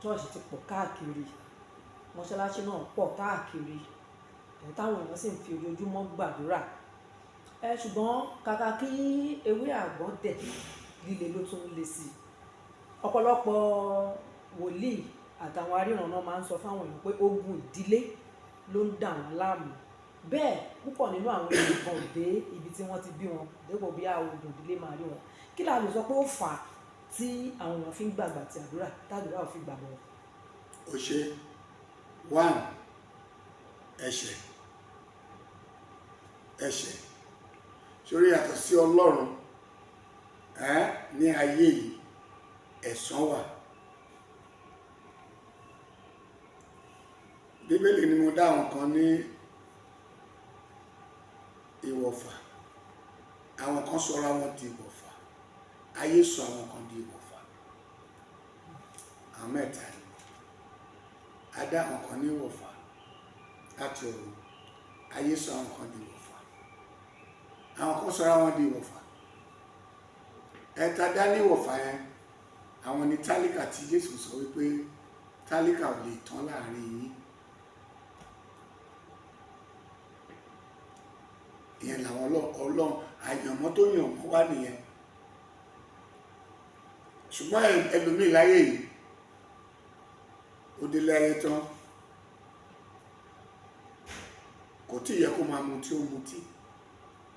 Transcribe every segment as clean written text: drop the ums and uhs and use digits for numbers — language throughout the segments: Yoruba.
ṣọ́ọ̀ṣì ti pọ̀ káàkiri, mọ́ṣáláṣí náà pọ̀ káàkiri, táwọn èèyàn sì ń fi ojoojúmọ́ gbàdúrà. Ṣùgbọ́n kàkà kí ewé àgbọn dẹ̀, líle ló tún le sí i. Ọ̀pọ̀lọpọ̀ wòlíì àtàwọn aríran náà máa ń sọ fáwọn èèyàn pé ogun ìdílé ló ń dà wọ́n láàmú. Bẹ́ẹ̀ púpọ̀ nínú àwọn èèyàn kan ò dé ibi tí wọ́n ti bí wọn dépò bí àwọn ogun ìdílé máa rí wọn. Kí la lè sọ pé ó fà á tí àwọn èèyàn fi ń gbàgbà tí àdúrà tàdúrà ò fi gbàgbọ́? Ó ṣe one ẹ̀ṣẹ̀ sórí yàtọ̀ sí Ọlọ́run ní ayé yìí ẹ̀san wà. Bíbélì ni mo dá àwọn kan ní ìwọ̀fà, àwọn kan sọra wọn di ìwọ̀fà, ayé sọ àwọn kan di ìwọ̀fà. Àwọn mẹ́ta ni a dá àwọn kan ní ìwọ̀fà láti ọ̀run, ayé sọ àwọn kan di ìwọ̀fà, àwọn kan sọra wọn di ìwọ̀fà. Ẹ̀ta dá ní ìwọ̀fà yẹn, àwọn ni tálíkà tí Jésù sọ wípé tálíkà ò lè tán láàrin yín. Ìyẹn làwọn Ọlọ́run àyànmọ́ tó yàn wọ́n wá nìyẹn. Ṣùgbọ́n ẹlòmíì láyé yìí ó délé ayé tán, kò tí yẹ kó máa mutí ó mutí,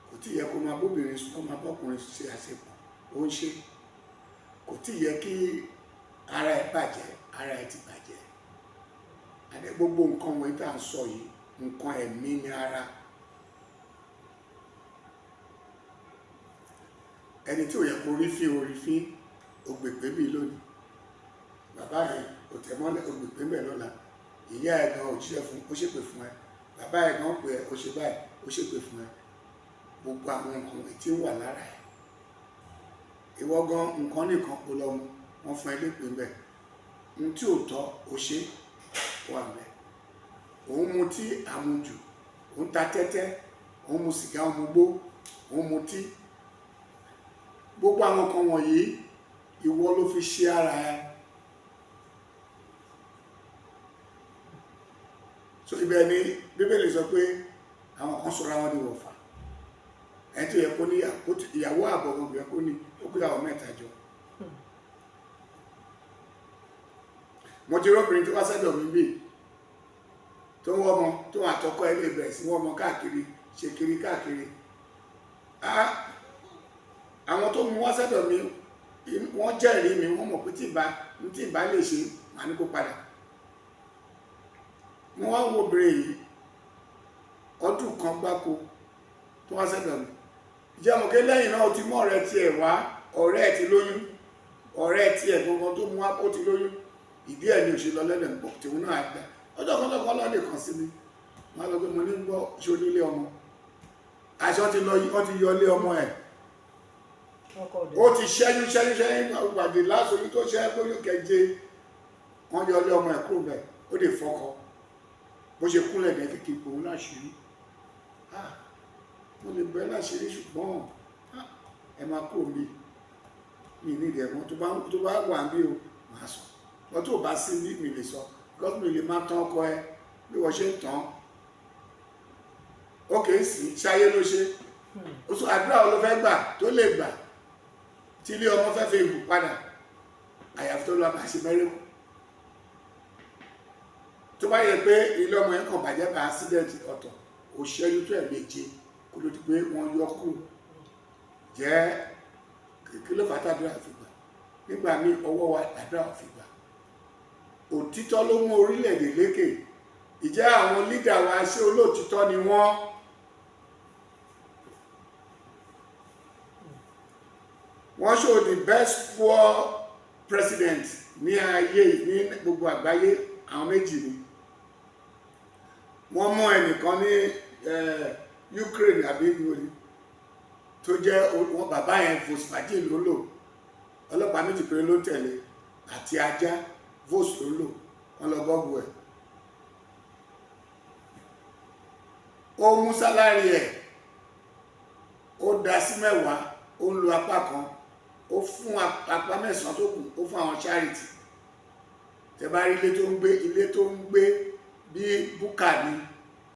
kò tí yẹ kó máa bóbìnrin sùn, kó máa bọ́kùnrin ṣe àṣepọ̀ ó ń ṣe, kò tí yẹ kí ara ẹ̀ bàjẹ́, ara ẹ̀ ti bàjẹ́. Àdé gbogbo nǹkan wọ̀nyí tá à ń sọ yìí, nǹkan ẹ̀mí ni ara. Ẹni tí ò yẹ kó rí fín orí fín ògbèpé bíi lónìí, bàbá yẹn kò tẹ̀ mọ́lẹ̀ ògbèpé bẹ̀ lọ́la, ìyá ẹ̀ gan òjíṣẹ́ fún ó ṣépè fún ẹ, bàbá ẹ̀ gan pé ó ṣe báyìí ó ṣépè fún ẹ. Gbogbo àwọn nǹkan wọ̀nyí tí ń wà lára ẹ̀, ìwọ gan nǹkan nìkan kó lọ mu wọ́n fún ẹ lépè bẹ̀, ohun tí ò tọ́ ó ṣe wà bẹ̀. Òun mutí àmujù, òun ta tẹ́tẹ́, òun mu sìgá, òun mu gbó, òun mutí. Gbogbo àwọn nǹkan wọ̀nyí ìwọ ló fi ṣe ara ẹ. So ibẹ̀ ni Bíbélì sọ pé àwọn kan sọra wọn di wọ̀fà. Ẹni tó yẹ kó ní ìyàwó àbọ̀ gbogbo yẹ kó ní ó kó ìyàwó mẹ́ta jọ. Mo ti rọ́bìnrin tó wá sẹ́dọ̀ mi bíi tó ń wọ́mọ tó wà tọkọ ẹ lè bẹ̀rẹ̀ sí wọ́mọ káàkiri ṣe kiri káàkiri. Àwọn tó mú wá sẹ́dọ̀ mi wọ́n jẹ́rìí mi, wọ́n mọ̀ pé tí ìbá lè ṣe màá ní kó padà. Mo wá wo obìnrin yìí ọdún kan gbáko tó wá sẹ́dọ̀ mi. Ìjẹ́ àmọ̀ké lẹ́yìn náà ó ti mú ọ̀rẹ́ tiẹ̀ wá, ọ̀rẹ́ ẹ̀ ti lóyún, ọ̀rẹ́ tiẹ̀ gbogbo tó mú wá ó ti lóyún. Ìdí ẹ̀ ni òṣèlú ọlẹ́dẹ̀ ń pọ̀ tí òun náà gbà. Ọjọ́ kan lọ́dẹ̀ kan sí mi, wọ́n lọ pé mo ní gbọ́ ṣe onílé ọmọ. Aṣọ ti yọ lé ọmọ ẹ̀. Ó ti ṣẹ́yún pàdé lásòrí tó ṣẹ́ lóyún keje, wọ́n yọ lé ọmọ ẹ̀ kúrò bẹ̀, ó lè fọkọ. Bó ṣe kúnlẹ̀ ní ẹ̀fí kìí òun láṣìírí. Mo lè bẹ́ láṣìírí ṣùgbọ́n ẹ máa kúrò mi ní ìdí ẹ̀mọ́ tó bá wà bí o máa sọ. Wọ́n tó bá sí ní mi lè sọ, gọ́ọ̀mù lè máa tán ọkọ ẹ bí wọ́n ṣe ń tán. Ó kìí sí ṣáyé ló ṣe. Ó sọ àdúrà wo ló fẹ́ gbà tó lè gbà tí ilé ọmọ fẹ́ fi hù padà, àyàfi tó lọ bá ṣe mẹ́rẹ́kù. Tó bá yẹ pé ilé ọmọ yẹn kàn bàjẹ́ bá accident ọ̀tọ̀, ó ṣẹ́yún tó ẹ̀mejì kó ló di pé wọ́n yọ kúrò. Jẹ́ kí ló fà tàdúrà fi gbà? Nígbà míì ọwọ́ wa àdúrà fi gbà. Òtítọ́ ló mú orílẹ̀-èdè lékè. Ìjẹ́ àwọn lídà wa ṣé olóòtítọ́ ni wọ́n? Wọ́n show the best poor president ní ayé ní gbogbo àgbáyé, àwọn méjì ni. Wọ́n mú ẹnìkan ní Ukraine àbí ìgbòrí tó jẹ́ wọn bàbá yẹn Volkswagen ló lò, ọlọ́pàá méjì péré ló tẹ̀lé àti ajá Vos ló lò, wọ́n lọ gọ́gù ẹ̀. Ó mú sálárì ẹ̀, ó dá sí 10, ó ń lo apá kan, ó fún apá 9 tó kù, ó fún àwọn charity. tẹ bá rí ilé tó ń gbé bí búkà ni